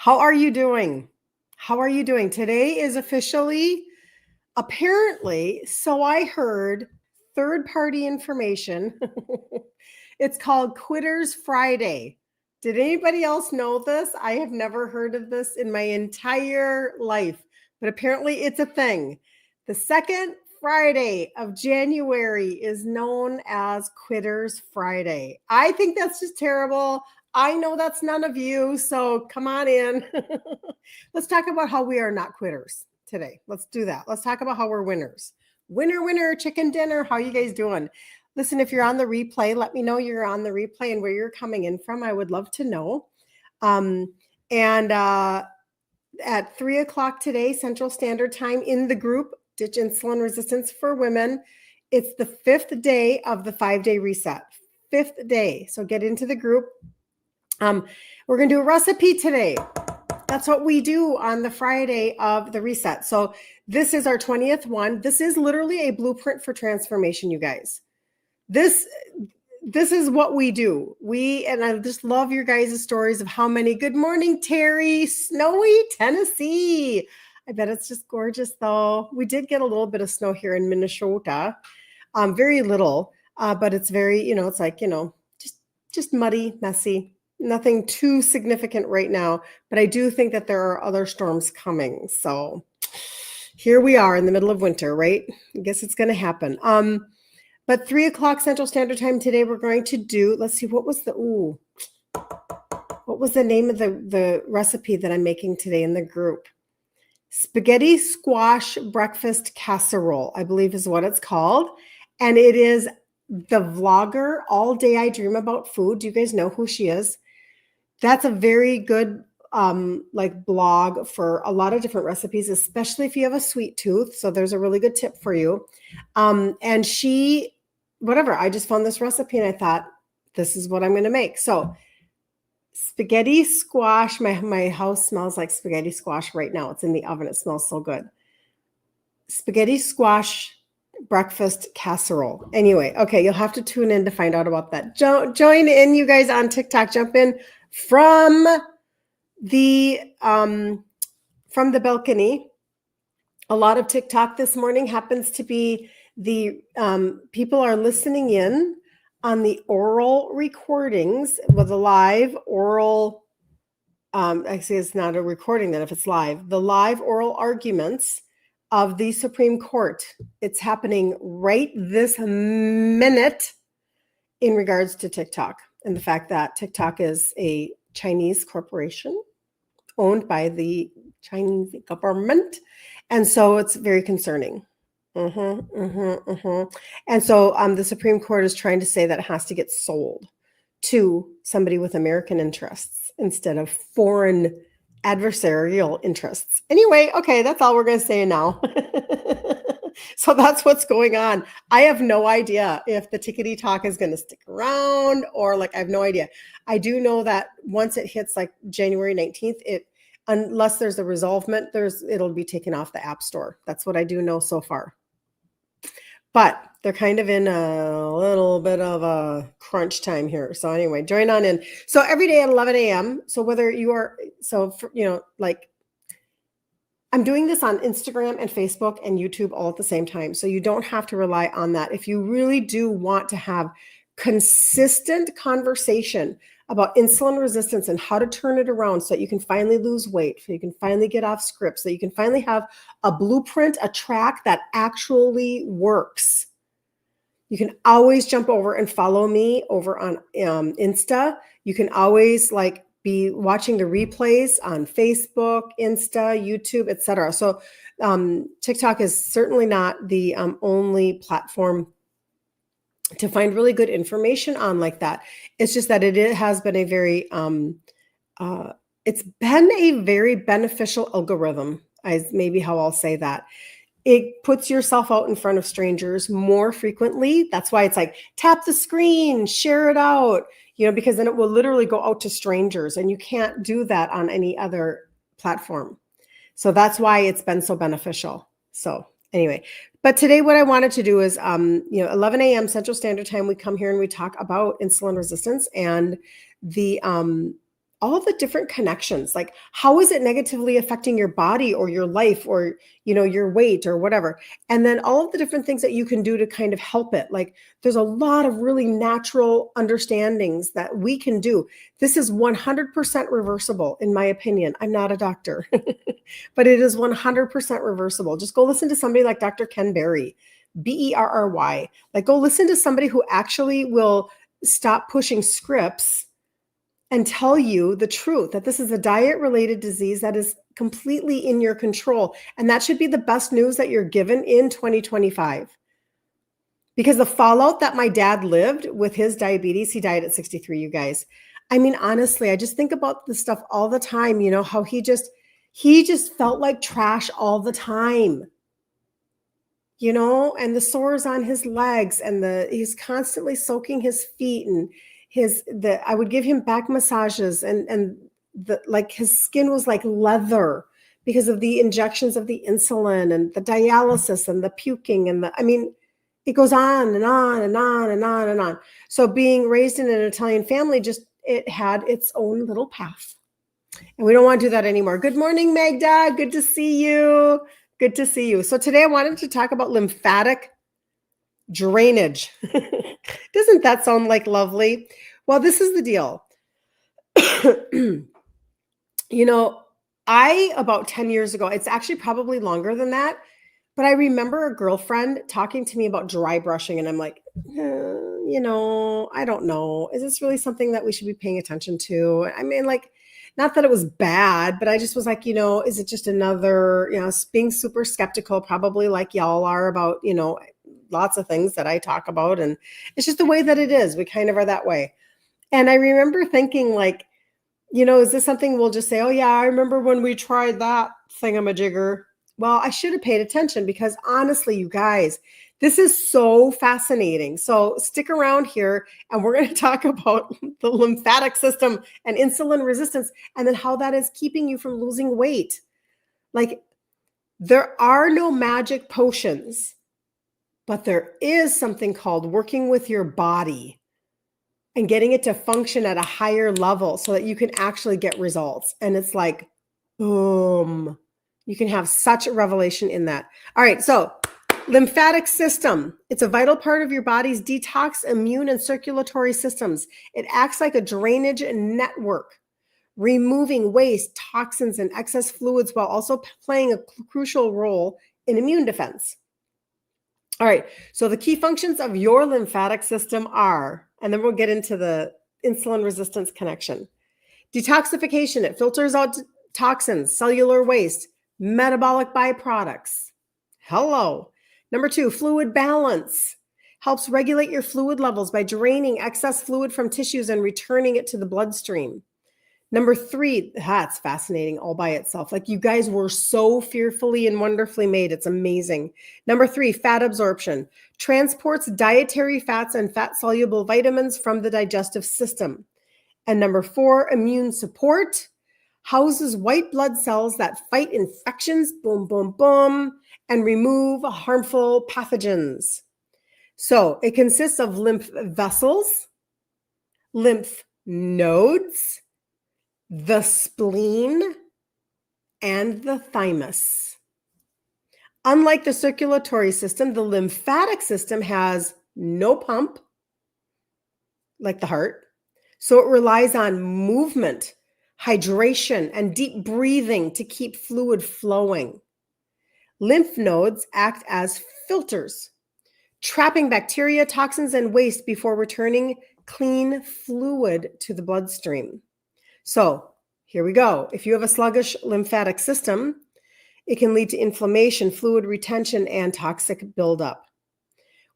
How are you doing? How are you doing? Today is officially, apparently, so I heard, third-party information. It's called Quitters Friday. Did anybody else know this? I have never heard of this in my entire life, but apparently it's a thing. The second Friday of January is known as Quitters Friday. I think that's just terrible. I know that's none of you, so come on in. Let's talk about how we are not quitters today. Let's do that. Let's talk about how we're winners. Winner, winner, chicken dinner. How you guys doing? Listen, if you're on the replay, let me know you're on the replay and where you're coming in from. I would love to know. And at 3 o'clock today, Central Standard Time, in the group, Ditch Insulin Resistance for Women, it's the 5th day of the 5-day reset. 5th day. So get into the group. We're going to do a recipe today. That's what we do on the Friday of the reset. So this is our 20th one. This is literally a blueprint for transformation, you guys. This is what we do. And I just love your guys' stories of how many. Good morning, Terry. Snowy Tennessee. I bet it's just gorgeous, though. We did get a little bit of snow here in Minnesota. Very little, but it's very, it's like, just muddy, messy. Nothing too significant right now, but I do think that there are other storms coming. So here we are in the middle of winter, right? I guess it's going to happen. But 3 o'clock Central Standard Time today, we're going to do, let's see, what was the name of the recipe that I'm making today in the group? Spaghetti squash breakfast casserole, I believe is what it's called. And it is the vlogger, All Day I Dream About Food. Do you guys know who she is? That's a very good blog for a lot of different recipes, especially if you have a sweet tooth. So there's a really good tip for you. And I just found this recipe and I thought, this is what I'm going to make. So spaghetti squash, my house smells like spaghetti squash right now. It's in the oven. It smells so good. Spaghetti squash breakfast casserole. Anyway, okay, you'll have to tune in to find out about that. Join in, you guys on TikTok. Jump in from the balcony. A lot of TikTok this morning happens to be the people are listening in on the oral recordings with a live oral. Actually, it's not a recording then if it's live. The live oral arguments of the Supreme Court. It's happening right this minute in regards to TikTok and the fact that TikTok is a Chinese corporation owned by the Chinese government. And so it's very concerning. And so the Supreme Court is trying to say that it has to get sold to somebody with American interests instead of foreign adversarial interests. Anyway, okay, that's all we're going to say now. So that's what's going on. I have no idea if the tickety talk is going to stick around or I have no idea. I do know that once it hits January 19th, unless there's a resolvement, it'll be taken off the App Store. That's what I do know so far. But they're kind of in a little bit of a crunch time here. So anyway, join on in. So every day at 11 a.m. So whether you are, I'm doing this on Instagram and Facebook and YouTube all at the same time. So you don't have to rely on that. If you really do want to have consistent conversation about insulin resistance and how to turn it around so that you can finally lose weight, so you can finally get off scripts, so you can finally have a blueprint, a track that actually works, you can always jump over and follow me over on Insta. You can always be watching the replays on Facebook, Insta, YouTube, etc. So TikTok is certainly not the only platform to find really good information on like that. It's just that it has been a very, it's been a very beneficial algorithm, is maybe how I'll say that. It puts yourself out in front of strangers more frequently. That's why it's tap the screen, share it out, because then it will literally go out to strangers and you can't do that on any other platform. So that's why it's been so beneficial. So anyway, but today what I wanted to do is, 11 a.m. Central Standard Time, we come here and we talk about insulin resistance and the all the different connections, like how is it negatively affecting your body or your life or, your weight or whatever. And then all of the different things that you can do to kind of help it. Like there's a lot of really natural understandings that we can do. This is 100% reversible, in my opinion. I'm not a doctor, but it is 100% reversible. Just go listen to somebody like Dr. Ken Berry, Berry. Like go listen to somebody who actually will stop pushing scripts and tell you the truth that this is a diet-related disease that is completely in your control. And that should be the best news that you're given in 2025. Because the fallout that my dad lived with his diabetes, he died at 63, you guys. I mean, honestly, I just think about this stuff all the time, how he just felt like trash all the time. And the sores on his legs and he's constantly soaking his feet and I would give him back massages and his skin was like leather because of the injections of the insulin and the dialysis and the puking and it goes on and on and on and on and on. So being raised in an Italian family, it had its own little path. And we don't want to do that anymore. Good morning, Magda. Good to see you. Good to see you. So today I wanted to talk about lymphatic drainage. Doesn't that sound like lovely? Well, this is the deal. About 10 years ago, it's actually probably longer than that, but I remember a girlfriend talking to me about dry brushing, and I'm like, I don't know. Is this really something that we should be paying attention to? Not that it was bad, but I just was like, is it just another, being super skeptical, probably like y'all are about, lots of things that I talk about. And it's just the way that it is. We kind of are that way. And I remember thinking like, is this something we'll just say, oh yeah, I remember when we tried that thingamajigger. Well, I should have paid attention because honestly, you guys, this is so fascinating. So stick around here and we're going to talk about the lymphatic system and insulin resistance and then how that is keeping you from losing weight. Like there are no magic potions, but there is something called working with your body and getting it to function at a higher level so that you can actually get results. And it's like, boom, you can have such a revelation in that. All right. So lymphatic system, it's a vital part of your body's detox, immune, and circulatory systems. It acts like a drainage network, removing waste, toxins, and excess fluids while also playing a crucial role in immune defense. All right, so the key functions of your lymphatic system are, and then we'll get into the insulin resistance connection. Detoxification, it filters out toxins, cellular waste, metabolic byproducts. Hello. Number 2, fluid balance. Helps regulate your fluid levels by draining excess fluid from tissues and returning it to the bloodstream. Number 3, that's fascinating all by itself. Like you guys were so fearfully and wonderfully made. It's amazing. Number 3, fat absorption. Transports dietary fats and fat-soluble vitamins from the digestive system. And number 4, immune support. Houses white blood cells that fight infections, boom, boom, boom, and remove harmful pathogens. So it consists of lymph vessels, lymph nodes, the spleen, and the thymus. Unlike the circulatory system, the lymphatic system has no pump, like the heart. So it relies on movement, hydration, and deep breathing to keep fluid flowing. Lymph nodes act as filters, trapping bacteria, toxins, and waste before returning clean fluid to the bloodstream. So here we go. If you have a sluggish lymphatic system, it can lead to inflammation, fluid retention, and toxic buildup,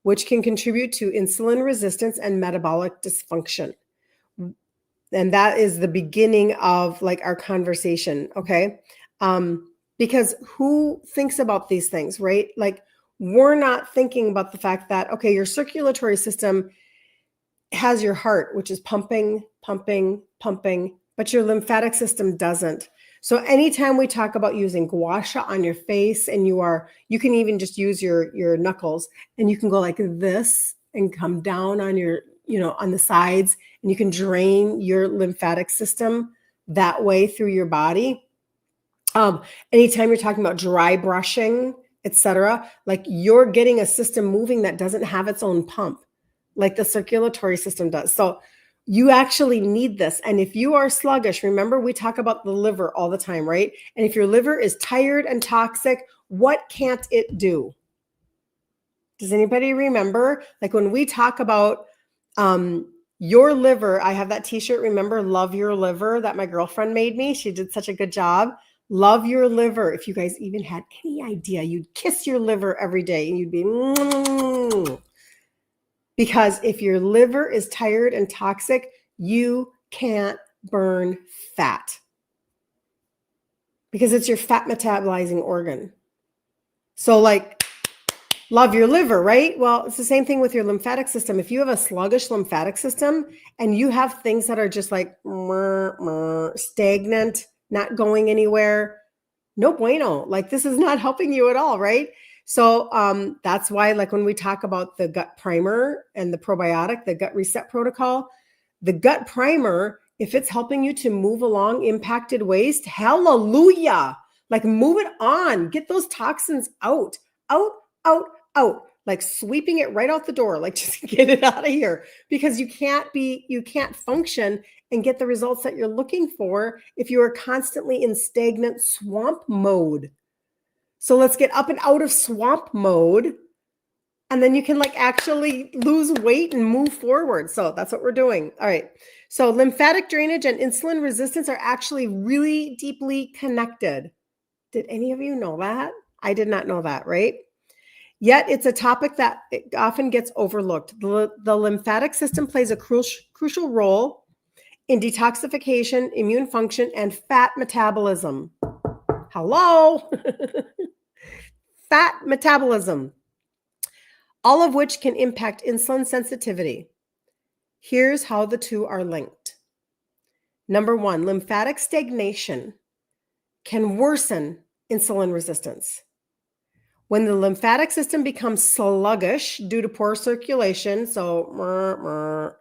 which can contribute to insulin resistance and metabolic dysfunction. And that is the beginning of like our conversation, okay? Because who thinks about these things, right? Like we're not thinking about the fact that, okay, your circulatory system has your heart, which is pumping, pumping, pumping, but your lymphatic system doesn't. So anytime we talk about using gua sha on your face and you can even just use your knuckles and you can go like this and come down on your, on the sides and you can drain your lymphatic system. that way through your body. Anytime you're talking about dry brushing, etc., like you're getting a system moving that doesn't have its own pump, like the circulatory system does. So you actually need this. And if you are sluggish, remember we talk about the liver all the time, right? And if your liver is tired and toxic, what can't it do? Does anybody remember? Like when we talk about your liver, I have that t-shirt, remember, Love Your Liver, that my girlfriend made me. She did such a good job. Love your liver. If you guys even had any idea, you'd kiss your liver every day and you'd be, because if your liver is tired and toxic, you can't burn fat because it's your fat metabolizing organ. So like, love your liver, right? Well, it's the same thing with your lymphatic system. If you have a sluggish lymphatic system and you have things that are just like stagnant, not going anywhere, no bueno. Like this is not helping you at all, right? So that's why, like when we talk about the gut primer and the probiotic, the gut reset protocol, the gut primer, if it's helping you to move along impacted waste, hallelujah. Like move it on, get those toxins out, like sweeping it right out the door, like just get it out of here, because you can't function and get the results that you're looking for if you are constantly in stagnant swamp mode. So let's get up and out of swamp mode, and then you can like actually lose weight and move forward. So that's what we're doing. All right. So lymphatic drainage and insulin resistance are actually really deeply connected. Did any of you know that? I did not know that, right? Yet it's a topic that often gets overlooked. The lymphatic system plays a crucial role in detoxification, immune function, and fat metabolism. Hello? Fat metabolism, all of which can impact insulin sensitivity. Here's how the two are linked. Number one, lymphatic stagnation can worsen insulin resistance. When the lymphatic system becomes sluggish due to poor circulation, so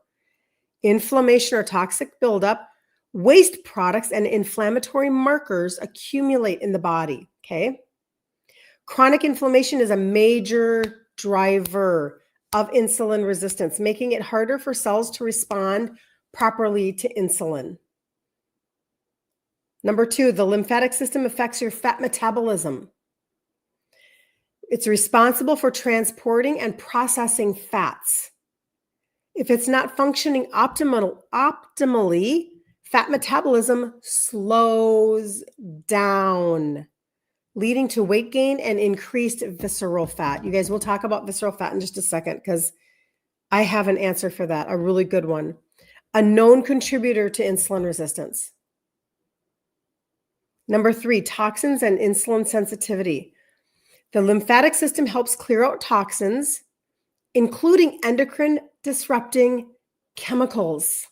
inflammation or toxic buildup, waste products and inflammatory markers accumulate in the body, okay? Chronic inflammation is a major driver of insulin resistance, making it harder for cells to respond properly to insulin. Number two, the lymphatic system affects your fat metabolism. It's responsible for transporting and processing fats. If it's not functioning optimally, fat metabolism slows down, leading to weight gain and increased visceral fat. You guys, we'll talk about visceral fat in just a second because I have an answer for that, a really good one. A known contributor to insulin resistance. Number three, toxins and insulin sensitivity. The lymphatic system helps clear out toxins, including endocrine disrupting chemicals,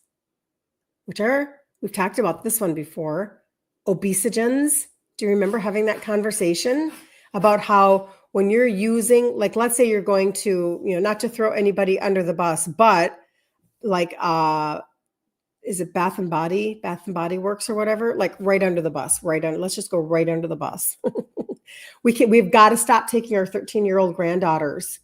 which are, we've talked about this one before, obesogens. Do you remember having that conversation about how when you're using, like, let's say you're going to, not to throw anybody under the bus, but like, is it Bath and Body Works or whatever? Like right under the bus, let's just go right under the bus. We've got to stop taking our 13-year-old granddaughters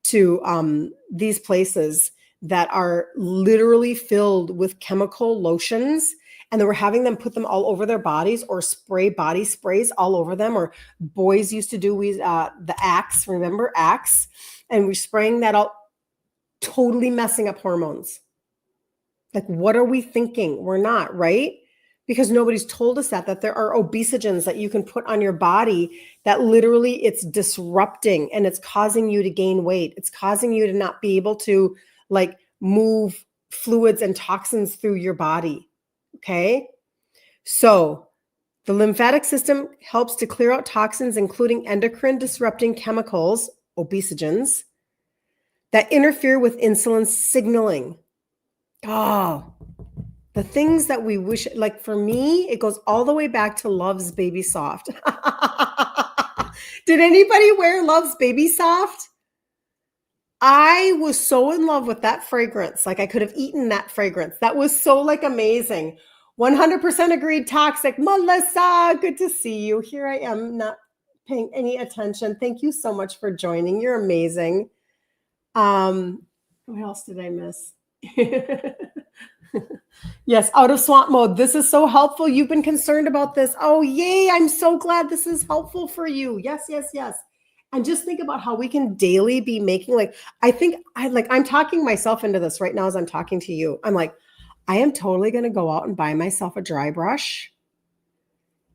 to these places that are literally filled with chemical lotions, and then we're having them put them all over their bodies or spray body sprays all over them. Or boys used to do the Axe, remember Axe? And we're spraying that out, totally messing up hormones. Like, what are we thinking? We're not, right? Because nobody's told us that there are obesogens that you can put on your body that literally it's disrupting and it's causing you to gain weight. It's causing you to not be able to like move fluids and toxins through your body. Okay. So the lymphatic system helps to clear out toxins, including endocrine disrupting chemicals, obesogens, that interfere with insulin signaling. Oh, the things that we wish, like for me, it goes all the way back to Love's Baby Soft. Did anybody wear Love's Baby Soft? I was so in love with that fragrance. Like I could have eaten that fragrance. That was so like amazing. 100% agreed. Toxic. Melissa, good to see you. Here I am, not paying any attention. Thank you so much for joining. You're amazing. What else did I miss? Yes, out of swamp mode. This is so helpful. You've been concerned about this. Oh, yay. I'm so glad this is helpful for you. Yes, yes, yes. And just think about how we can daily be making, I'm talking myself into this right now as I'm talking to you. I'm like, I am totally going to go out and buy myself a dry brush.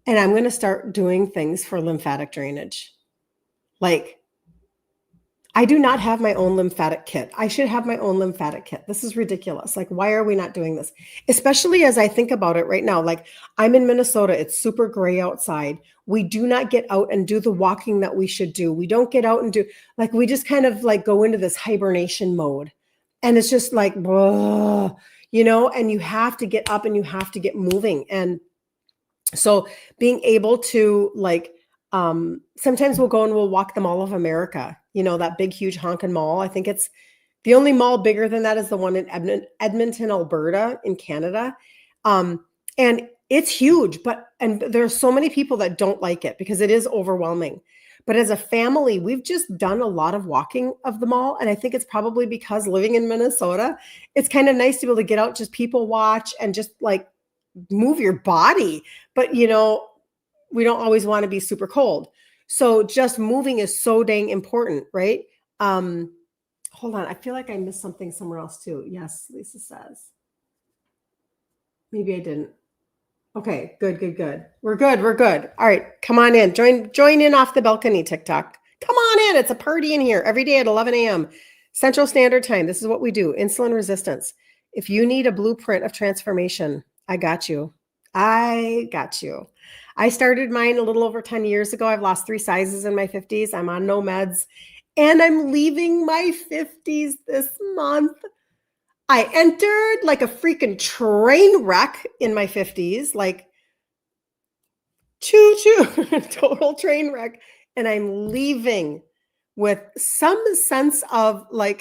And I'm going to start doing things for lymphatic drainage. Like, I do not have my own lymphatic kit. I should have my own lymphatic kit. This is ridiculous. Like, why are we not doing this? Especially as I think about it right now. Like, I'm in Minnesota. It's super gray outside. We do not get out and do the walking that we should do. We don't get out and do, like, we just kind of like go into this hibernation mode. And it's just like, and you have to get up and you have to get moving. And so being able to sometimes we'll go and we'll walk the Mall of America, that big, huge honking mall. I think it's the only mall bigger than that is the one in Edmonton, Alberta in Canada. And it's huge, and there's so many people that don't like it because it is overwhelming. But as a family, we've just done a lot of walking of the mall. And I think it's probably because living in Minnesota, it's kind of nice to be able to get out, just people watch and just like move your body. But, we don't always want to be super cold. So just moving is so dang important, right? Hold on. I feel like I missed something somewhere else too. Yes, Lisa says. Maybe I didn't. Okay, good. We're good. All right, come on in. Join in off the balcony, TikTok. Come on in. It's a party in here every day at 11 a.m. Central Standard Time. This is what we do. Insulin resistance. If you need a blueprint of transformation, I got you. I started mine a little over 10 years ago. I've lost 3 sizes in my 50s. I'm on no meds, and I'm leaving my 50s this month. I entered like a freaking train wreck in my 50s, like choo-choo, total train wreck. And I'm leaving with some sense of a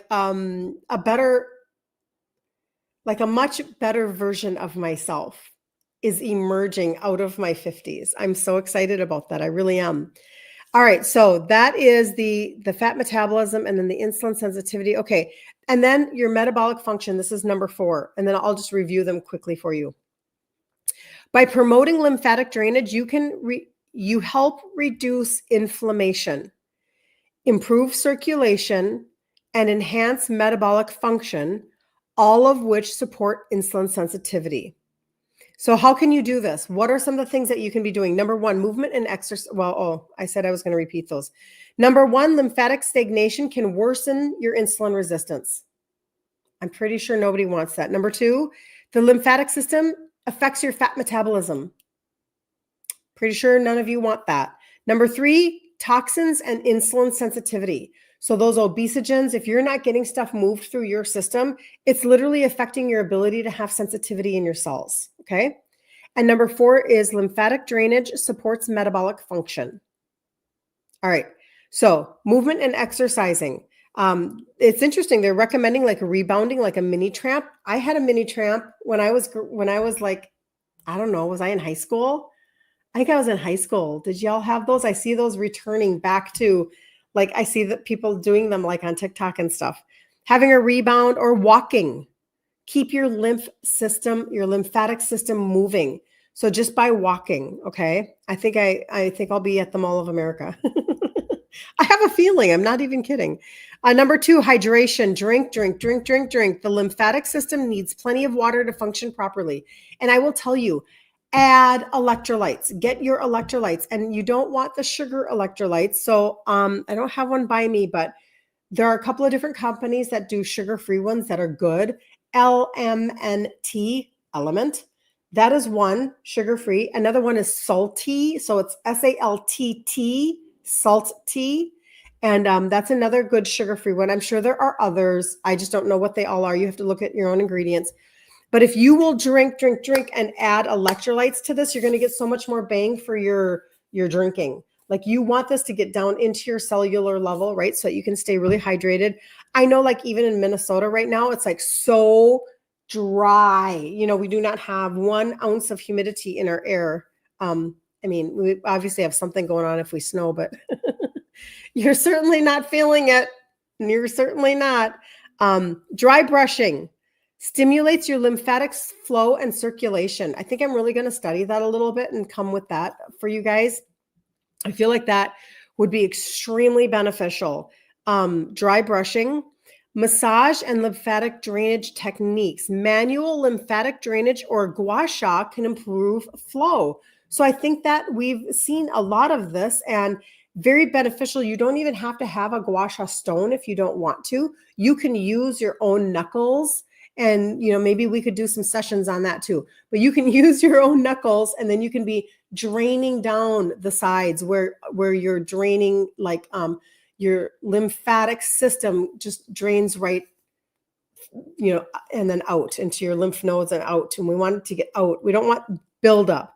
much better version of myself is emerging out of my 50s. I'm so excited about that. I really am. All right. So that is the fat metabolism and then the insulin sensitivity. Okay. And then your metabolic function. This is number 4. And then I'll just review them quickly for you. By promoting lymphatic drainage, you help reduce inflammation, improve circulation, and enhance metabolic function, all of which support insulin sensitivity. So how can you do this? What are some of the things that you can be doing? Number 1, movement and exercise. I said I was going to repeat those. Number 1, lymphatic stagnation can worsen your insulin resistance. I'm pretty sure nobody wants that. Number 2, the lymphatic system affects your fat metabolism. Pretty sure none of you want that. Number 3, toxins and insulin sensitivity. So those obesogens, if you're not getting stuff moved through your system, it's literally affecting your ability to have sensitivity in your cells, okay? And number 4 is lymphatic drainage supports metabolic function. All right, so movement and exercising. It's interesting. They're recommending like rebounding, like a mini tramp. I had a mini tramp when I was like, I don't know, was I in high school? I think I was in high school. Did y'all have those? I see those returning back to, like, I see that people doing them like on TikTok and stuff. Having a rebound or walking. Keep your lymphatic system moving. So just by walking, okay? I think I'll be at the Mall of America. I have a feeling, I'm not even kidding. Number 2, hydration. Drink. The lymphatic system needs plenty of water to function properly. And I will tell you, add electrolytes. Get your electrolytes. And you don't want the sugar electrolytes. So I don't have one by me, but there are a couple of different companies that do sugar-free ones that are good. LMNT, Element. That is one, sugar-free. Another one is salty. So it's SALTT, salt tea. And that's another good sugar-free one. I'm sure there are others. I just don't know what they all are. You have to look at your own ingredients. But if you will drink and add electrolytes to this, you're going to get so much more bang for your drinking. Like, you want this to get down into your cellular level, right? So that you can stay really hydrated. I know, like, even in Minnesota right now, it's like so dry. We do not have 1 ounce of humidity in our air. We obviously have something going on if we snow, but you're certainly not feeling it. You're certainly not. Dry brushing stimulates your lymphatic flow and circulation. I think I'm really going to study that a little bit and come with that for you guys. I feel like that would be extremely beneficial. Dry brushing, massage and lymphatic drainage techniques. Manual lymphatic drainage or gua sha can improve flow. So I think that we've seen a lot of this and very beneficial. You don't even have to have a gua sha stone if you don't want to. You can use your own knuckles. And, maybe we could do some sessions on that too, but you can use your own knuckles and then you can be draining down the sides where you're draining, like your lymphatic system just drains right, and then out into your lymph nodes and out. And we want it to get out. We don't want buildup.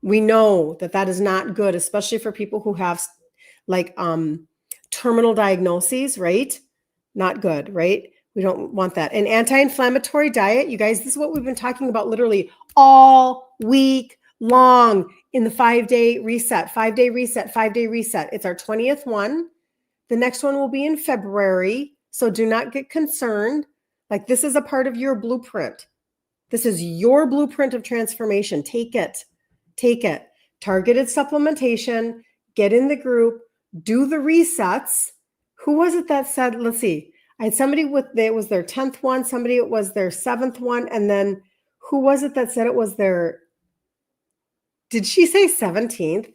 We know that is not good, especially for people who have like terminal diagnoses, right? Not good, right? We don't want that. An anti-inflammatory diet, you guys, this is what we've been talking about literally all week long in the 5-day reset, 5-day reset, 5-day reset. It's our 20th one. The next one will be in February. So do not get concerned. Like, this is a part of your blueprint. This is your blueprint of transformation. Take it. Take it. Targeted supplementation, get in the group, do the resets. Who was it that said, let's see, I had somebody it was their 10th one, somebody it was their 7th one, and then who was it that said it was did she say 17th?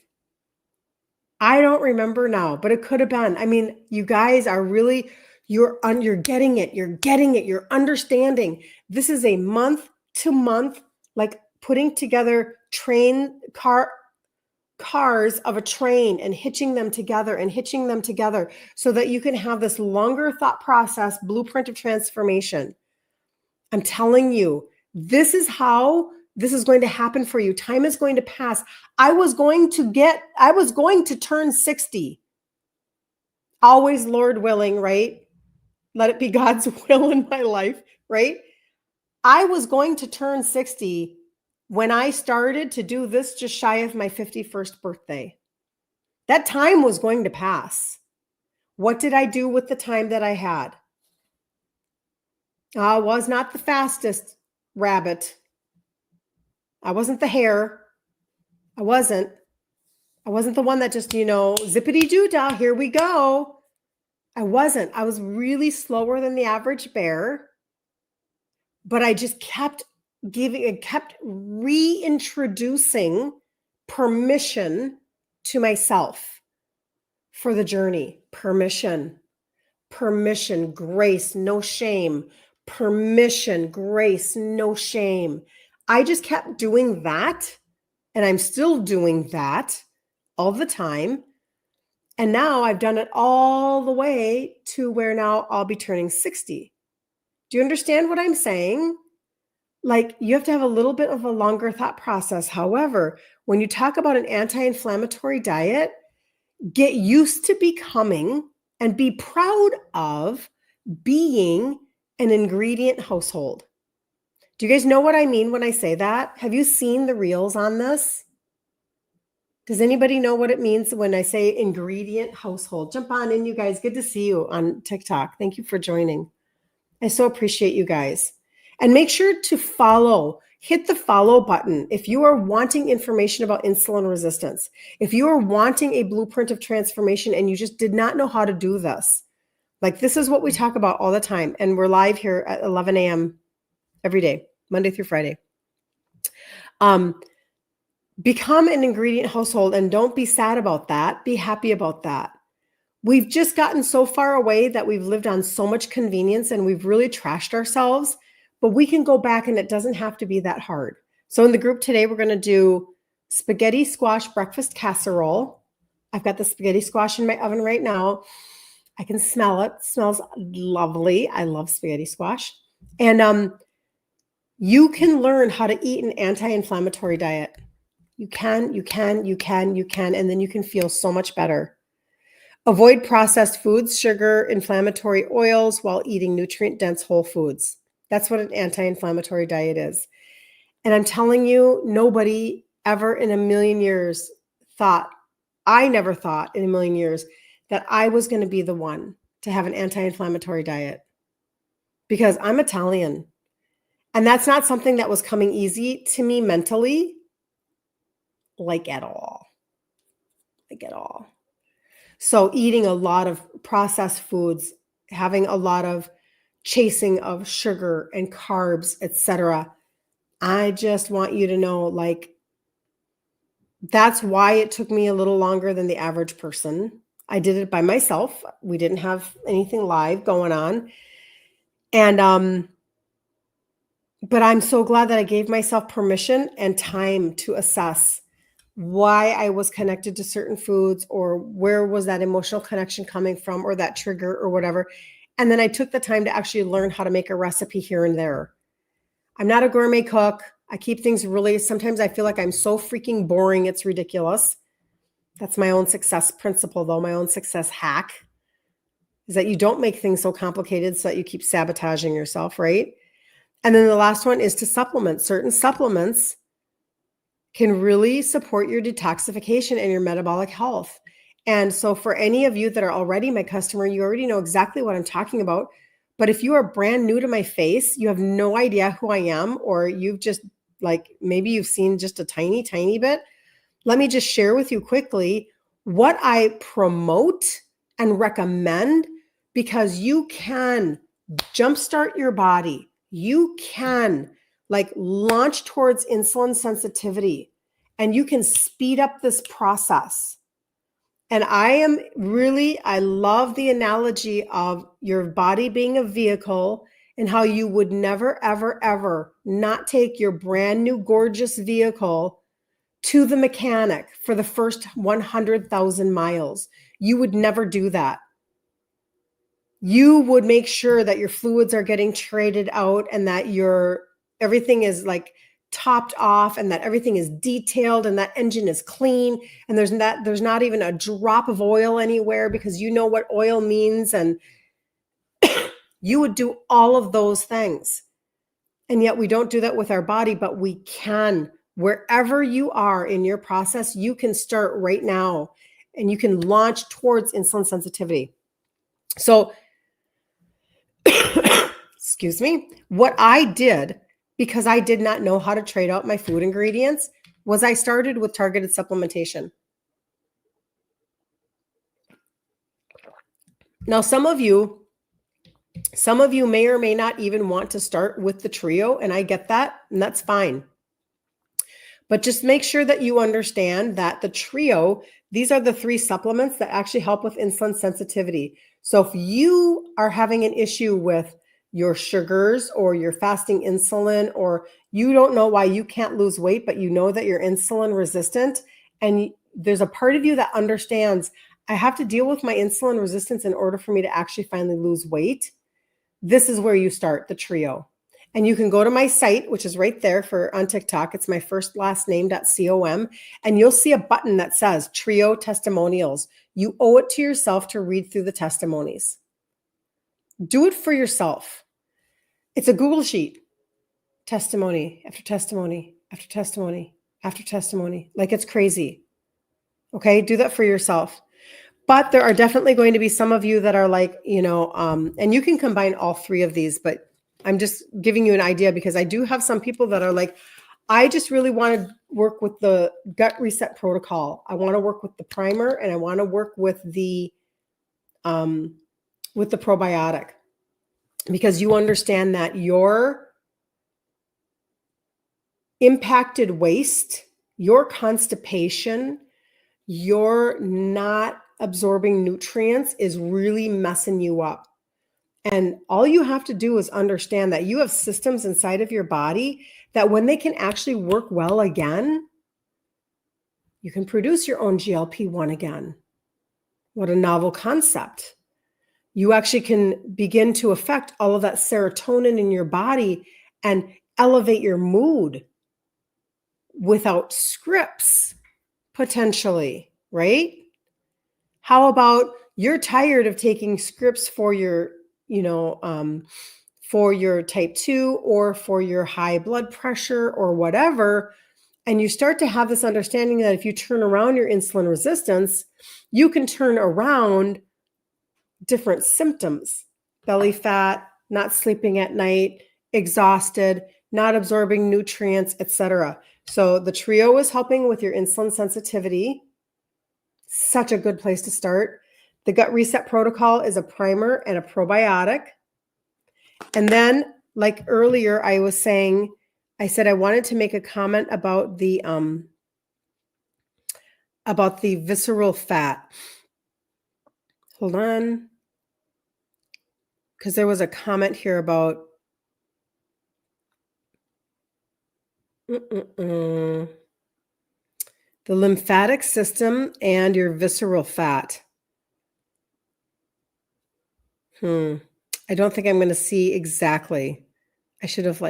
I don't remember now, but it could have been. You guys are really, you're getting it, you're understanding. This is a month to month, like putting together cars of a train and hitching them together so that you can have this longer thought process blueprint of transformation. I'm telling you, this is how this is going to happen for you. Time is going to pass. I was going to turn 60. Always, Lord willing, right? Let it be God's will in my life, right? I was going to turn 60 when I started to do this just shy of my 51st birthday. That time was going to pass. What did I do with the time that I had? I was not the fastest rabbit. I wasn't the hare. I wasn't the one that just, zippity doo dah, here we go. I wasn't. I was really slower than the average bear, but I just kept reintroducing permission to myself for the journey. Permission, grace, no shame. Permission, grace, no shame. I just kept doing that, and I'm still doing that all the time. And now I've done it all the way to where now I'll be turning 60. Do you understand what I'm saying? Like, you have to have a little bit of a longer thought process. However, when you talk about an anti-inflammatory diet, get used to becoming and be proud of being an ingredient household. Do you guys know what I mean when I say that? Have you seen the reels on this? Does anybody know what it means when I say ingredient household? Jump on in, you guys. Good to see you on TikTok. Thank you for joining. I so appreciate you guys. And make sure to hit the follow button if you are wanting information about insulin resistance. If you are wanting a blueprint of transformation and you just did not know how to do this, like, this is what we talk about all the time. And we're live here at 11 a.m. every day, Monday through Friday. Become an ingredient household, and don't be sad about that. Be happy about that. We've just gotten so far away that we've lived on so much convenience and we've really trashed ourselves, but we can go back and it doesn't have to be that hard. So in the group today, we're going to do spaghetti squash breakfast casserole. I've got the spaghetti squash in my oven right now. I can smell it. It smells lovely. I love spaghetti squash. And you can learn how to eat an anti-inflammatory diet. You can, and then you can feel so much better. Avoid processed foods, sugar, inflammatory oils while eating nutrient-dense whole foods. That's what an anti-inflammatory diet is. And I'm telling you, nobody ever in a million years thought, I never thought in a million years that I was going to be the one to have an anti-inflammatory diet because I'm Italian. And that's not something that was coming easy to me mentally, like at all. Like at all. So eating a lot of processed foods, having a lot of chasing of sugar and carbs, etc. I just want you to know, like, that's why it took me a little longer than the average person. I did it by myself. We didn't have anything live going on. And but I'm so glad that I gave myself permission and time to assess why I was connected to certain foods or where was that emotional connection coming from or that trigger or whatever. And then I took the time to actually learn how to make a recipe here and there. I'm not a gourmet cook. I keep things really, sometimes I feel like I'm so freaking boring, it's ridiculous. That's my own success principle, though, my own success hack is that you don't make things so complicated so that you keep sabotaging yourself, right? And then the last one is to supplement. Certain supplements can really support your detoxification and your metabolic health. And so for any of you that are already my customer, you already know exactly what I'm talking about. But if you are brand new to my face, you have no idea who I am, or you've just like, maybe you've seen just a tiny, tiny bit. Let me just share with you quickly what I promote and recommend, because you can jumpstart your body. You can like launch towards insulin sensitivity and you can speed up this process. And I love the analogy of your body being a vehicle and how you would never, ever, ever not take your brand new, gorgeous vehicle to the mechanic for the first 100,000 miles. You would never do that. You would make sure that your fluids are getting traded out and that everything is like topped off and that everything is detailed and that engine is clean and there's not even a drop of oil anywhere, because you know what oil means, and you would do all of those things. And yet we don't do that with our body, but we can. Wherever you are in your process, you can start right now and you can launch towards insulin sensitivity. So excuse me, what I did, because I did not know how to trade out my food ingredients, was I started with targeted supplementation. Now, some of you may or may not even want to start with the trio, and I get that, and that's fine. But just make sure that you understand that the trio, these are the 3 supplements that actually help with insulin sensitivity. So if you are having an issue with your sugars or you're fasting insulin, or you don't know why you can't lose weight, but you know that you're insulin resistant, and there's a part of you that understands, I have to deal with my insulin resistance in order for me to actually finally lose weight, this is where you start the trio. And you can go to my site, which is right there on TikTok. It's my first last name.com. And you'll see a button that says Trio Testimonials. You owe it to yourself to read through the testimonies. Do it for yourself. It's a Google sheet. Testimony after testimony after testimony after testimony. Like, it's crazy. Okay, do that for yourself. But there are definitely going to be some of you that are like, and you can combine all 3 of these, but I'm just giving you an idea because I do have some people that are like, I just really want to work with the gut reset protocol. I want to work with the primer, and I want to work with the probiotic, because you understand that your impacted waist, your constipation, your not absorbing nutrients is really messing you up. And all you have to do is understand that you have systems inside of your body that when they can actually work well again, you can produce your own GLP-1 again. What a novel concept. You actually can begin to affect all of that serotonin in your body and elevate your mood without scripts, potentially, right? How about you're tired of taking scripts for your for your type 2 or for your high blood pressure or whatever. And you start to have this understanding that if you turn around your insulin resistance, you can turn around different symptoms: belly fat, not sleeping at night, exhausted, not absorbing nutrients, etc. So the trio is helping with your insulin sensitivity. Such a good place to start. The gut reset protocol is a primer and a probiotic. And then, like earlier, I said I wanted to make a comment about the visceral fat. Hold on, because there was a comment here about the lymphatic system and your visceral fat. I don't think I'm going to see exactly. I should have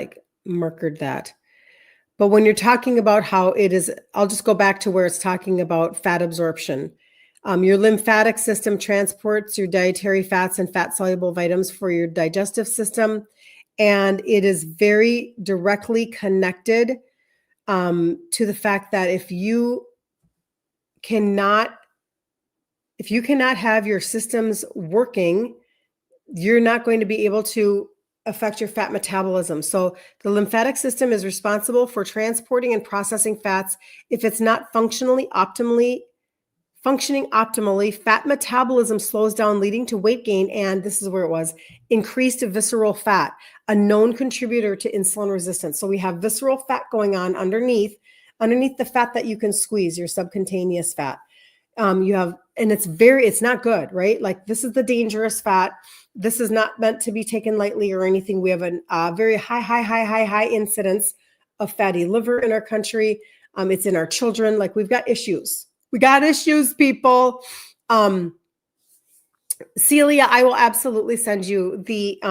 markered that. But when you're talking about how it is, I'll just go back to where it's talking about fat absorption. Your lymphatic system transports your dietary fats and fat-soluble vitamins for your digestive system, and it is very directly connected to the fact that if you cannot have your systems working, you're not going to be able to affect your fat metabolism. So the lymphatic system is responsible for transporting and processing fats. If it's not functioning optimally, fat metabolism slows down, leading to weight gain. And this is where it was: increased visceral fat, a known contributor to insulin resistance. So we have visceral fat going on underneath the fat that you can squeeze, your subcutaneous fat. It's not good, right? Like, this is the dangerous fat. This is not meant to be taken lightly or anything. We have a very high incidence of fatty liver in our country. It's in our children. Like, we've got issues. We got issues, people. Celia, I will absolutely send you the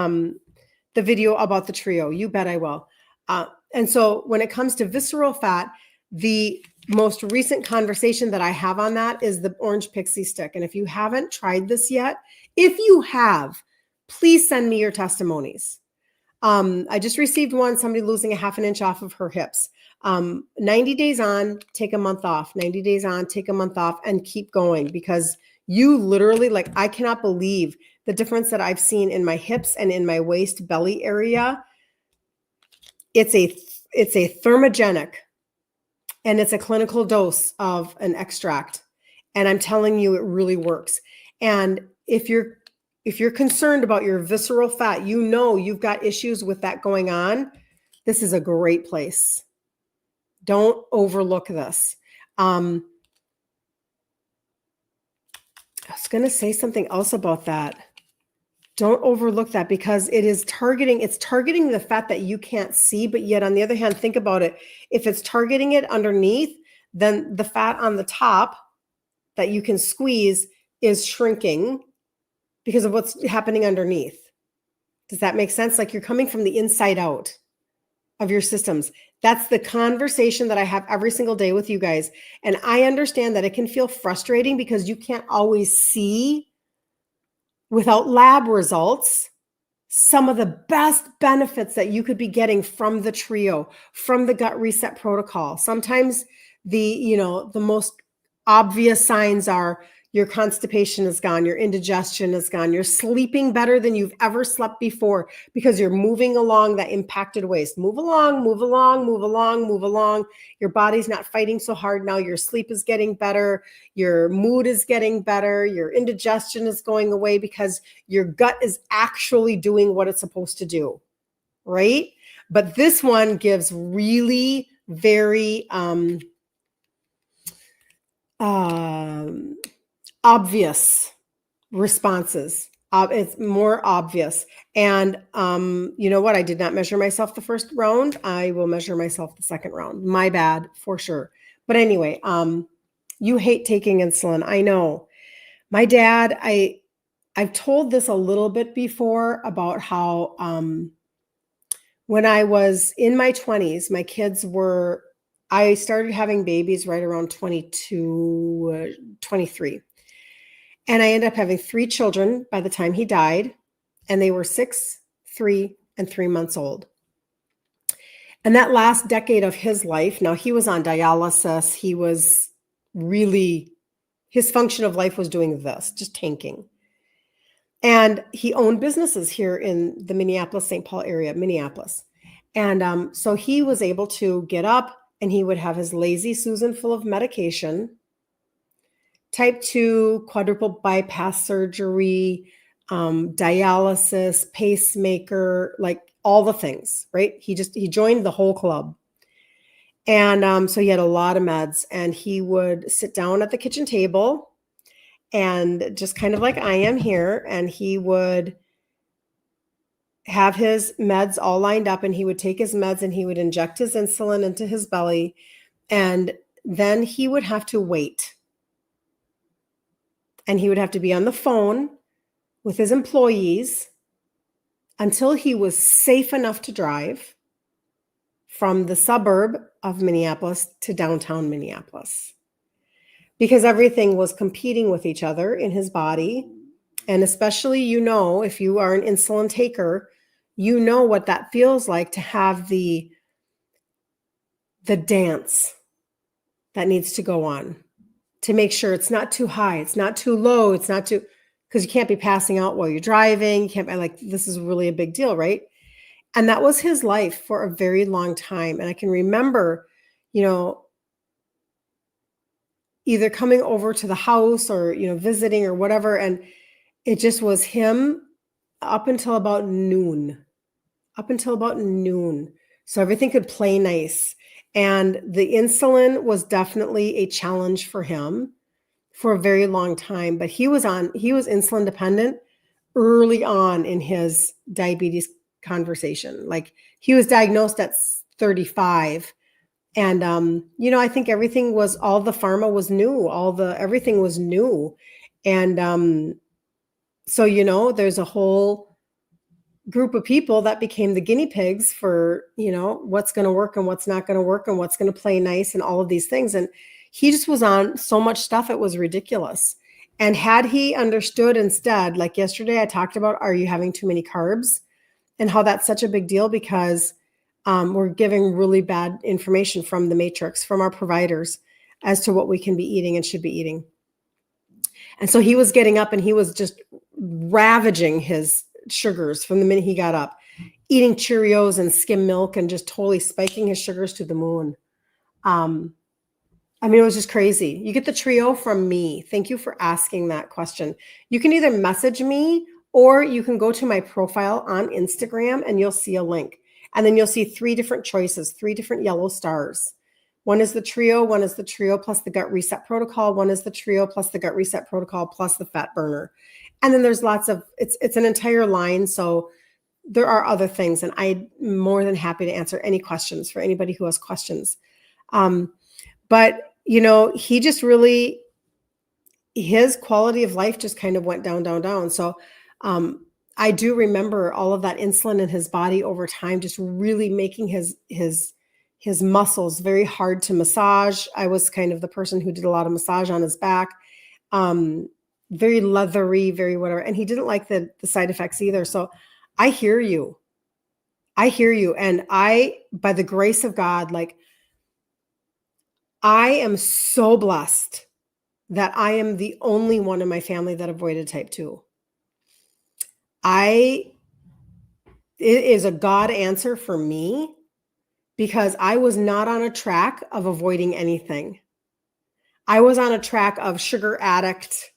video about the trio. You bet I will. And so when it comes to visceral fat, the most recent conversation that I have on that is the orange pixie stick. And if you haven't tried this yet, if you have, please send me your testimonies. I just received one, somebody losing a half an inch off of her hips. 90 days on, take a month off, 90 days on, take a month off, and keep going, because you literally, I cannot believe the difference that I've seen in my hips and in my waist belly area. It's a thermogenic, and it's a clinical dose of an extract. And I'm telling you, it really works. And if you're concerned about your visceral fat, you've got issues with that going on, this is a great place. Don't overlook this. I was going to say something else about that. Don't overlook that, because it's targeting the fat that you can't see, but yet on the other hand, think about it. If it's targeting it underneath, then the fat on the top that you can squeeze is shrinking because of what's happening underneath. Does that make sense? Like, you're coming from the inside out of your systems. That's the conversation that I have every single day with you guys. And I understand that it can feel frustrating because you can't always see, without lab results, some of the best benefits that you could be getting from the trio, from the gut reset protocol. Sometimes the most obvious signs are your constipation is gone, your indigestion is gone, you're sleeping better than you've ever slept before because you're moving along that impacted waist. Move along, move along, move along, move along. Your body's not fighting so hard now. Your sleep is getting better. Your mood is getting better. Your indigestion is going away because your gut is actually doing what it's supposed to do, right? But this one gives really very obvious responses. It's more obvious. And you know what? I did not measure myself the first round. I will measure myself the second round. My bad, for sure. But anyway, you hate taking insulin. I know. My dad, I've told this a little bit before about how when I was in my 20s, my kids I started having babies right around 22, 23. And I ended up having 3 children by the time he died. And they were 6, 3, and 3 months old. And that last decade of his life, now he was on dialysis. He was really, his function of life was doing this, just tanking. And he owned businesses here in the Minneapolis, St. Paul area, Minneapolis. And so he was able to get up and he would have his Lazy Susan full of medication, type 2, quadruple bypass surgery, dialysis, pacemaker, like all the things, right? He joined the whole club. And so he had a lot of meds, and he would sit down at the kitchen table and just kind of like I am here, and he would have his meds all lined up, and he would take his meds and he would inject his insulin into his belly, and then he would have to wait. And he would have to be on the phone with his employees until he was safe enough to drive from the suburb of Minneapolis to downtown Minneapolis. Because everything was competing with each other in his body. And especially, if you are an insulin taker, you know what that feels like to have the dance that needs to go on to make sure it's not too high, it's not too low, it's not too, because you can't be passing out while you're driving. You can't be like, this is really a big deal, right? And that was his life for a very long time. And I can remember, either coming over to the house or, visiting or whatever. And it just was him up until about noon. So everything could play nice. And the insulin was definitely a challenge for him for a very long time. But he was insulin dependent early on in his diabetes conversation. Like, he was diagnosed at 35. And, I think everything was, all the pharma was new, everything was new. And so, there's a whole group of people that became the guinea pigs for, what's going to work and what's not going to work and what's going to play nice and all of these things. And he just was on so much stuff, it was ridiculous. And had he understood instead, like yesterday, I talked about, are you having too many carbs, and how that's such a big deal because we're giving really bad information from the matrix, from our providers, as to what we can be eating and should be eating. And so he was getting up and he was just ravaging his sugars from the minute he got up, eating Cheerios and skim milk and just totally spiking his sugars to the moon. It was just crazy. You get the trio from me. Thank you for asking that question. You can either message me or you can go to my profile on Instagram and you'll see a link. And then you'll see 3 different choices, 3 different yellow stars. One is the trio plus the gut reset protocol. One is the trio plus the gut reset protocol plus the fat burner. And then there's lots of, it's an entire line. So there are other things, and I'm more than happy to answer any questions for anybody who has questions. But, he just really, his quality of life just kind of went down. So I do remember all of that insulin in his body over time, just really making his muscles very hard to massage. I was kind of the person who did a lot of massage on his back. Very leathery, very whatever. And he didn't like the side effects either. So I hear you. And by the grace of God, like, I am so blessed that I am the only one in my family that avoided type 2. It is a God answer for me, because I was not on a track of avoiding anything. I was on a track of sugar addict.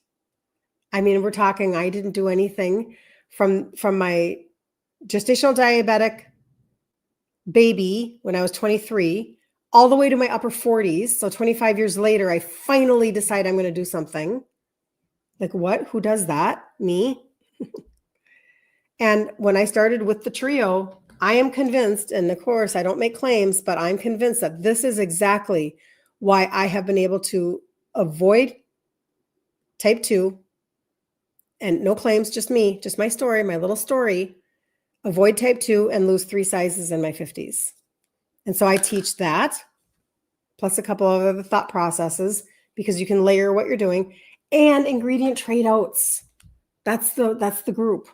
We're talking, I didn't do anything from my gestational diabetic baby when I was 23 all the way to my upper 40s. So 25 years later, I finally decide I'm going to do something. Like, what? Who does that? Me? And when I started with the trio, I am convinced, and of course I don't make claims, but I'm convinced that this is exactly why I have been able to avoid type 2, and no claims, just me, just my story, my little story, avoid type 2 and lose 3 sizes in my 50s. And so I teach that, plus a couple of other thought processes, because you can layer what you're doing, and ingredient trade outs. That's the group.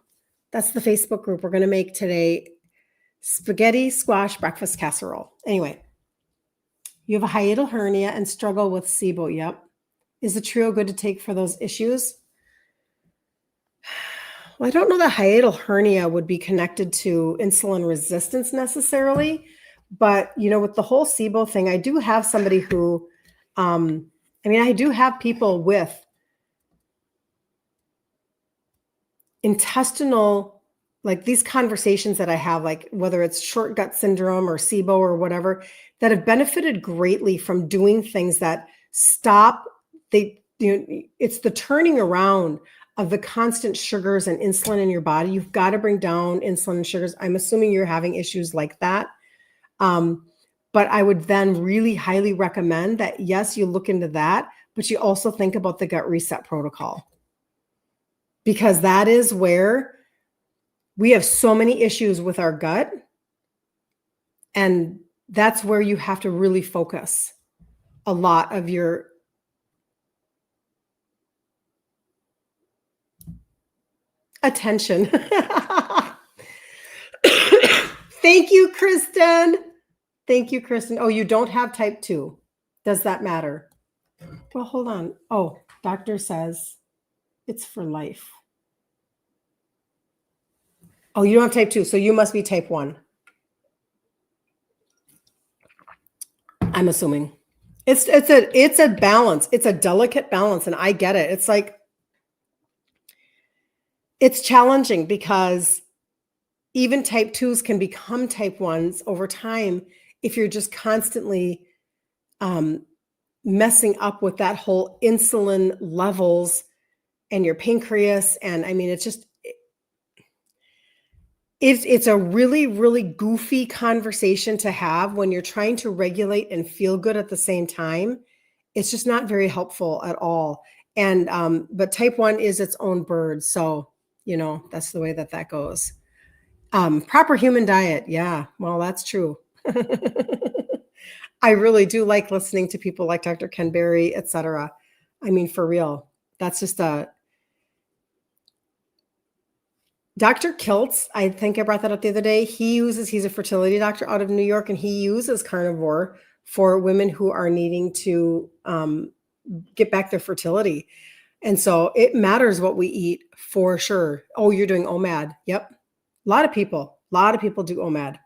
That's the Facebook group we're going to make today. Spaghetti squash breakfast casserole. Anyway, you have a hiatal hernia and struggle with SIBO. Yep. Is the trio good to take for those issues? Well, I don't know that hiatal hernia would be connected to insulin resistance necessarily, but with the whole SIBO thing, I do have somebody who, I do have people with intestinal, like these conversations that I have, like whether it's short gut syndrome or SIBO or whatever, that have benefited greatly from doing things that stop it's the turning around of the constant sugars and insulin in your body. You've got to bring down insulin and sugars. I'm assuming you're having issues like that. But I would then really highly recommend that, yes, you look into that, but you also think about the gut reset protocol, because that is where we have so many issues with our gut. And that's where you have to really focus a lot of your attention. Thank you, Kristen. Thank you, Kristen. Oh, you don't have type 2. Does that matter? Well, hold on. Oh, doctor says it's for life. Oh, you don't have type 2, so you must be type 1. I'm assuming. It's a balance. It's a delicate balance, and I get it. It's like, it's challenging because even type 2s can become type 1s over time if you're just constantly messing up with that whole insulin levels and your pancreas. And it's a really, really goofy conversation to have when you're trying to regulate and feel good at the same time. It's just not very helpful at all. And but type 1 is its own bird. So, that's the way that goes. Proper human diet. Yeah, well, that's true. I really do like listening to people like Dr. Ken Berry, et cetera. For real. That's just Dr. Kiltz, I think I brought that up the other day. He's a fertility doctor out of New York, and he uses carnivore for women who are needing to get back their fertility. And so it matters what we eat for sure. Oh, you're doing OMAD. Yep. A lot of people do OMAD.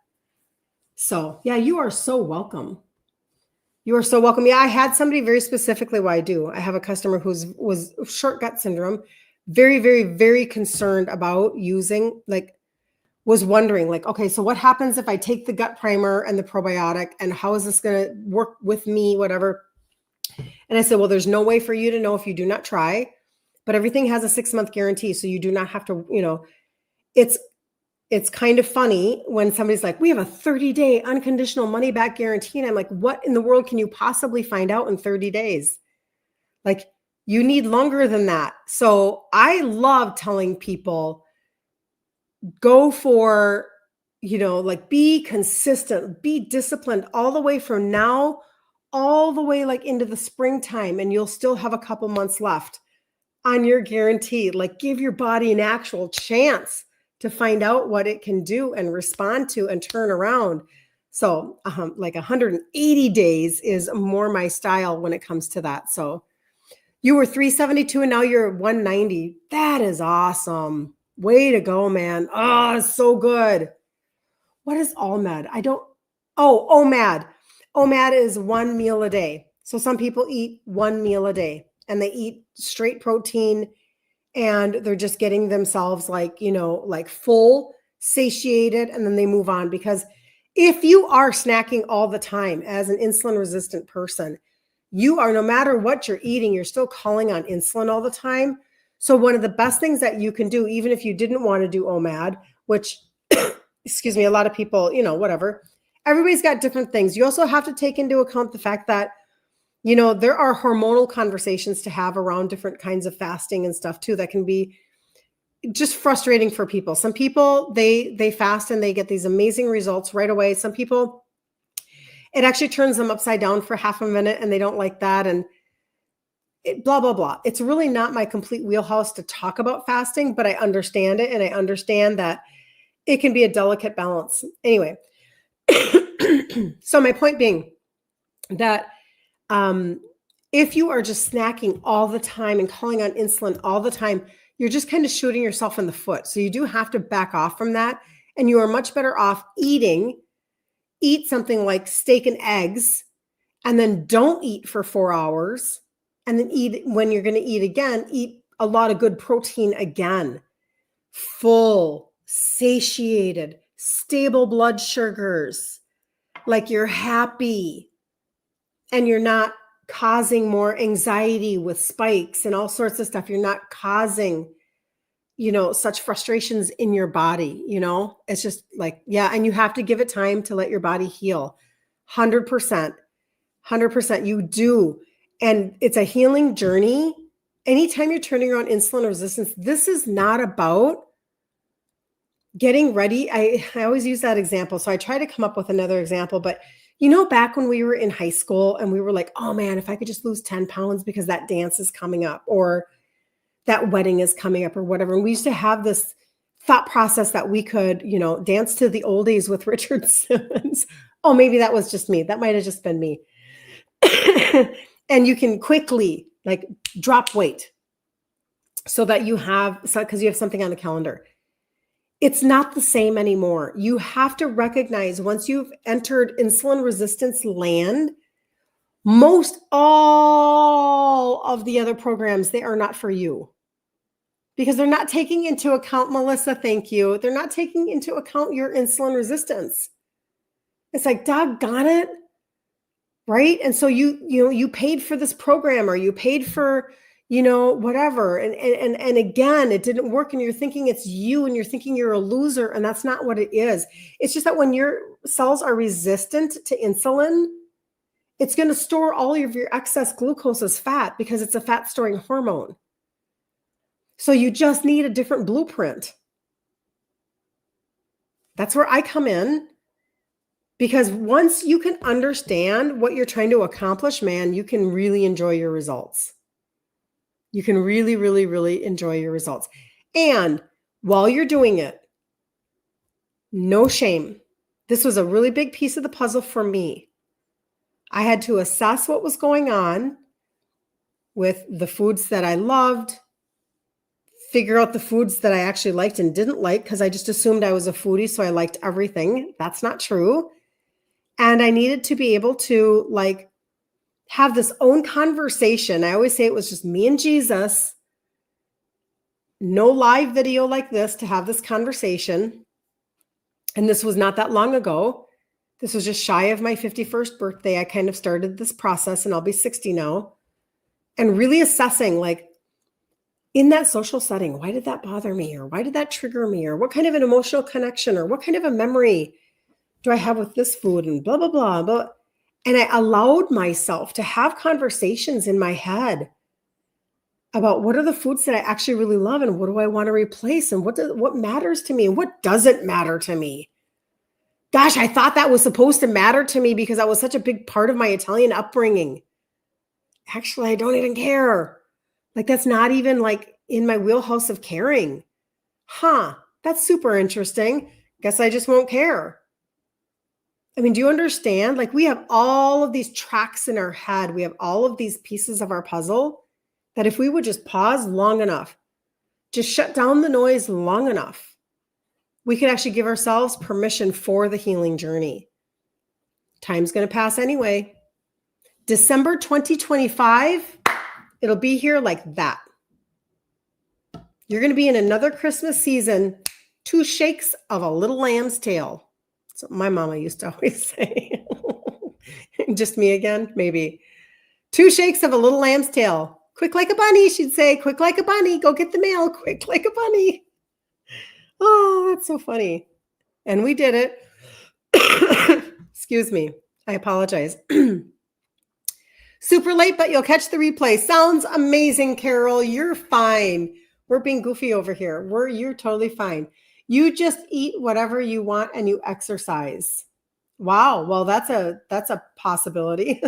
So yeah, you are so welcome. You are so welcome. Yeah, I had somebody very specifically why I do. I have a customer was short gut syndrome, very, very, very concerned about using, was wondering, okay, so what happens if I take the gut primer and the probiotic, and how is this going to work with me, whatever. And I said, well, there's no way for you to know if you do not try, but everything has a 6-month guarantee. So you do not have to, it's kind of funny when somebody's like, we have a 30-day unconditional money back guarantee. And I'm like, what in the world can you possibly find out in 30 days? Like, you need longer than that. So I love telling people, go for, be consistent, be disciplined all the way from now, all the way into the springtime, and you'll still have a couple months left on your guarantee. Give your body an actual chance to find out what it can do and respond to and turn around. So 180 days is more my style when it comes to that. So you were 372 and now you're 190. That is awesome. Way to go, man. Oh, so good. What is OMAD? OMAD. OMAD is 1 meal a day. So some people eat 1 meal a day and they eat straight protein, and they're just getting themselves full, satiated, and then they move on. Because if you are snacking all the time as an insulin resistant person, you are, no matter what you're eating, you're still calling on insulin all the time. So one of the best things that you can do, even if you didn't want to do OMAD, which, excuse me, a lot of people, whatever, everybody's got different things. You also have to take into account the fact that, there are hormonal conversations to have around different kinds of fasting and stuff too, that can be just frustrating for people. Some people, they fast and they get these amazing results right away. Some people, it actually turns them upside down for half a minute and they don't like that. And blah, blah, blah. It's really not my complete wheelhouse to talk about fasting, but I understand it. And I understand that it can be a delicate balance. Anyway, so my point being that if you are just snacking all the time and calling on insulin all the time, you're just kind of shooting yourself in the foot. So you do have to back off from that. And you are much better off eat something like steak and eggs, and then don't eat for 4 hours. And then eat when you're going to eat again, eat a lot of good protein again. Full, satiated, stable blood sugars, like you're happy and you're not causing more anxiety with spikes and all sorts of stuff. You're not causing, such frustrations in your body, it's just like, yeah. And you have to give it time to let your body heal. 100%, you do. And it's a healing journey. Anytime you're turning around insulin resistance, this is not about getting ready. I always use that example. So I try to come up with another example, but back when we were in high school and we were like, oh man, if I could just lose 10 pounds because that dance is coming up or that wedding is coming up or whatever. And we used to have this thought process that we could, dance to the oldies with Richard Simmons. Oh, maybe that was just me. That might've just been me. And you can quickly like drop weight so that because you have something on the calendar. It's not the same anymore. You have to recognize once you've entered insulin resistance land, most all of the other programs, they are not for you because they're not taking into account, Melissa, thank you. They're not taking into account your insulin resistance. It's like, doggone it. Right. And so you paid for this program or you paid for, whatever. And again, it didn't work. And you're thinking it's you and you're thinking you're a loser. And that's not what it is. It's just that when your cells are resistant to insulin, it's going to store all of your excess glucose as fat because it's a fat storing hormone. So you just need a different blueprint. That's where I come in. Because once you can understand what you're trying to accomplish, man, you can really enjoy your results. You can really, really, really enjoy your results. And while you're doing it, no shame. This was a really big piece of the puzzle for me. I had to assess what was going on with the foods that I loved, figure out the foods that I actually liked and didn't like because I just assumed I was a foodie, so I liked everything. That's not true. And I needed to be able to have this own conversation. I always say it was just me and Jesus. No live video like this to have this conversation. And this was not that long ago. This was just shy of my 51st birthday. I kind of started this process and I'll be 60 now. And really assessing in that social setting, why did that bother me? Or why did that trigger me? Or what kind of an emotional connection or what kind of a memory do I have with this food and blah, blah, blah, blah. And I allowed myself to have conversations in my head about what are the foods that I actually really love and what do I want to replace and what matters to me and what doesn't matter to me. Gosh, I thought that was supposed to matter to me because that was such a big part of my Italian upbringing. Actually, I don't even care. That's not even in my wheelhouse of caring. That's super interesting. Guess I just won't care. I mean, do you understand? We have all of these tracks in our head. We have all of these pieces of our puzzle that if we would just pause long enough, just shut down the noise long enough, we could actually give ourselves permission for the healing journey. Time's going to pass anyway. December 2025, it'll be here like that. You're going to be in another Christmas season, 2 shakes of a little lamb's tail. So my mama used to always say, just me again, maybe. 2 shakes of a little lamb's tail. Quick like a bunny, she'd say, quick like a bunny, go get the mail, quick like a bunny. Oh, that's so funny. And we did it. Excuse me. I apologize. Super late, but you'll catch the replay. Sounds amazing, Carol. You're fine. We're being goofy over here. You're totally fine. You just eat whatever you want and you exercise. Wow. Well, that's a possibility.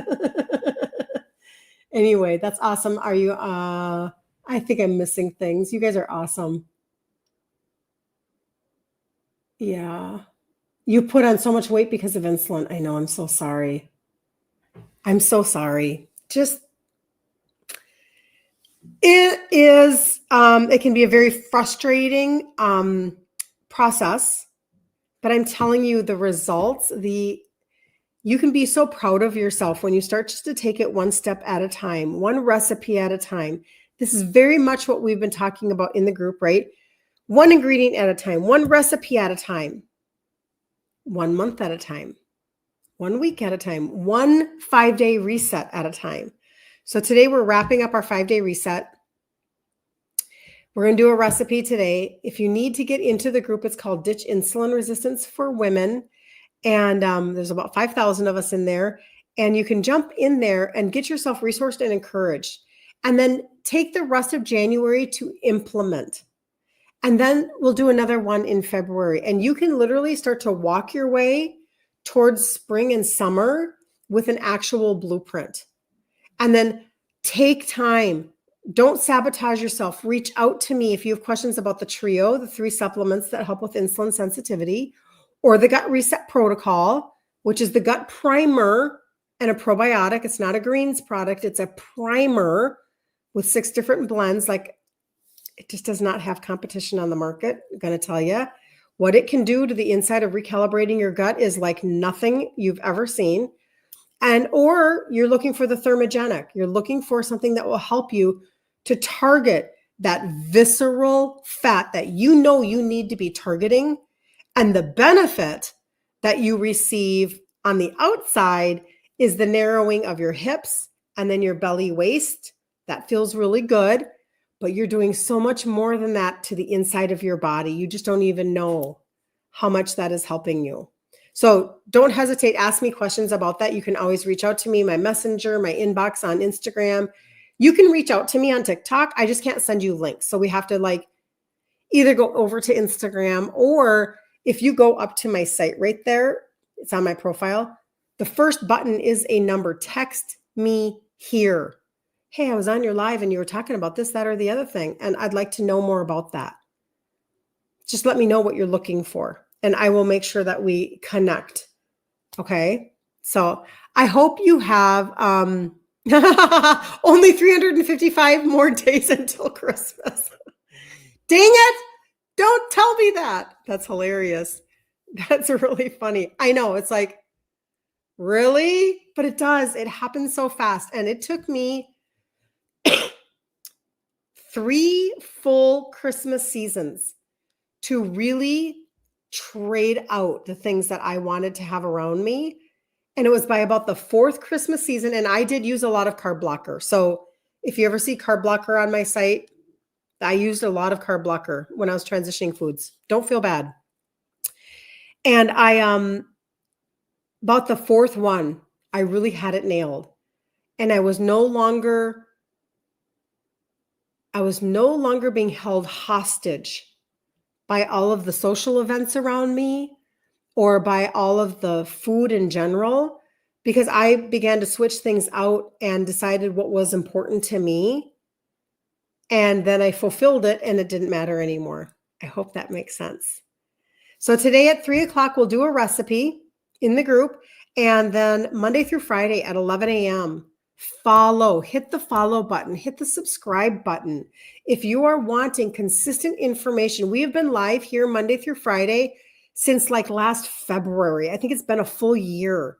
Anyway, that's awesome. Are you, I think I'm missing things. You guys are awesome. Yeah. You put on so much weight because of insulin. I know. I'm so sorry. I'm so sorry. Just, it is, it can be a very frustrating process, but I'm telling you the results, you can be so proud of yourself when you start just to take it one step at a time, one recipe at a time. This is very much what we've been talking about in the group, right? One ingredient at a time, one recipe at a time, 1 month at a time, 1 week at a time, one 5-day reset at a time. So today we're wrapping up our 5-day reset. We're going to do a recipe today. If you need to get into the group, it's called Ditch Insulin Resistance for Women. And there's about 5,000 of us in there. And you can jump in there and get yourself resourced and encouraged. And then take the rest of January to implement. And then we'll do another one in February. And you can literally start to walk your way towards spring and summer with an actual blueprint. And then take time. Don't sabotage yourself. Reach out to me if you have questions about the trio, the 3 supplements that help with insulin sensitivity, or the gut reset protocol, which is the gut primer and a probiotic. It's not a greens product. It's a primer with 6 different blends. Like, it just does not have competition on the market. I'm going to tell you what it can do to the inside of recalibrating your gut is like nothing you've ever seen. Or you're looking for the thermogenic. You're looking for something that will help you to target that visceral fat that you know you need to be targeting. And the benefit that you receive on the outside is the narrowing of your hips and then your belly waist. That feels really good, but you're doing so much more than that to the inside of your body. You just don't even know how much that is helping you. So don't hesitate. Ask me questions about that. You can always reach out to me, my messenger, my inbox on Instagram. You can reach out to me on TikTok. I just can't send you links. So we have to either go over to Instagram, or if you go up to my site right there, it's on my profile. The first button is a number. Text me here. Hey, I was on your live and you were talking about this, that, or the other thing, and I'd like to know more about that. Just let me know what you're looking for, and I will make sure that we connect. Okay. So I hope you have only 355 more days until Christmas. Dang it. Don't tell me that. That's hilarious. That's really funny. I know. It's like, really? But it does. It happens so fast. And it took me 3 full Christmas seasons to really trade out the things that I wanted to have around me. And it was by about the 4th Christmas season. And I did use a lot of carb blocker. So if you ever see carb blocker on my site, I used a lot of carb blocker when I was transitioning foods. Don't feel bad. And I, about the 4th one, I really had it nailed. And I was no longer being held hostage by all of the social events around me or by all of the food in general, because I began to switch things out and decided what was important to me. And then I fulfilled it and it didn't matter anymore. I hope that makes sense. So today at 3:00, we'll do a recipe in the group. And then Monday through Friday at 11 a.m., hit the follow button, hit the subscribe button. If you are wanting consistent information, we have been live here Monday through Friday since last February. I think it's been a full year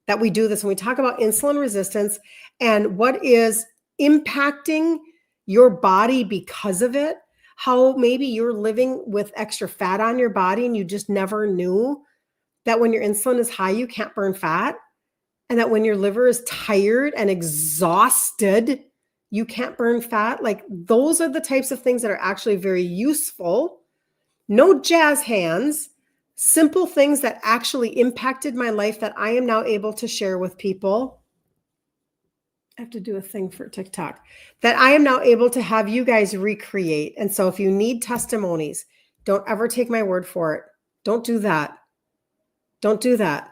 that we do this. And we talk about insulin resistance and what is impacting your body because of it, how maybe you're living with extra fat on your body and you just never knew that when your insulin is high, you can't burn fat. And that when your liver is tired and exhausted, you can't burn fat. Those are the types of things that are actually very useful. No jazz hands, simple things that actually impacted my life that I am now able to share with people. I have to do a thing for TikTok that I am now able to have you guys recreate. And so if you need testimonies, don't ever take my word for it. Don't do that. Don't do that.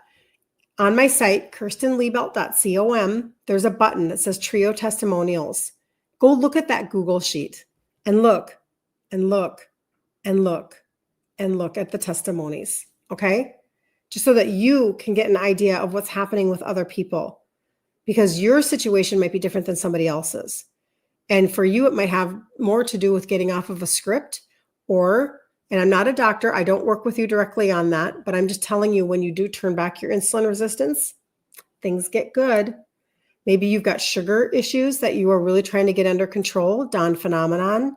On my site, kirstenliebelt.com, there's a button that says Trio Testimonials. Go look at that Google sheet and look and look and look and look at the testimonies, okay? Just so that you can get an idea of what's happening with other people, because your situation might be different than somebody else's. And for you, it might have more to do with getting off of a script and I'm not a doctor, I don't work with you directly on that, but I'm just telling you, when you do turn back your insulin resistance, things get good. Maybe you've got sugar issues that you are really trying to get under control, Dawn phenomenon.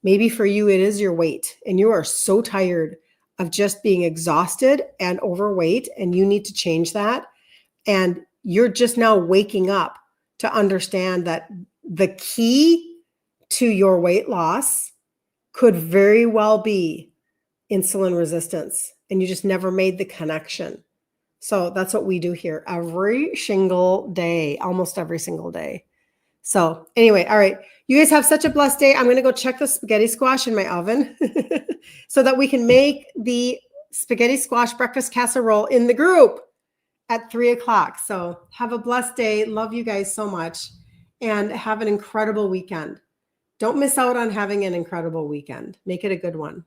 Maybe for you, it is your weight, and you are so tired of just being exhausted and overweight, and you need to change that. And you're just now waking up to understand that the key to your weight loss could very well be insulin resistance, and you just never made the connection. So that's what we do here every single day, almost every single day. So anyway, all right. You guys have such a blessed day. I'm going to go check the spaghetti squash in my oven so that we can make the spaghetti squash breakfast casserole in the group at 3:00. So have a blessed day. Love you guys so much, and have an incredible weekend. Don't miss out on having an incredible weekend. Make it a good one.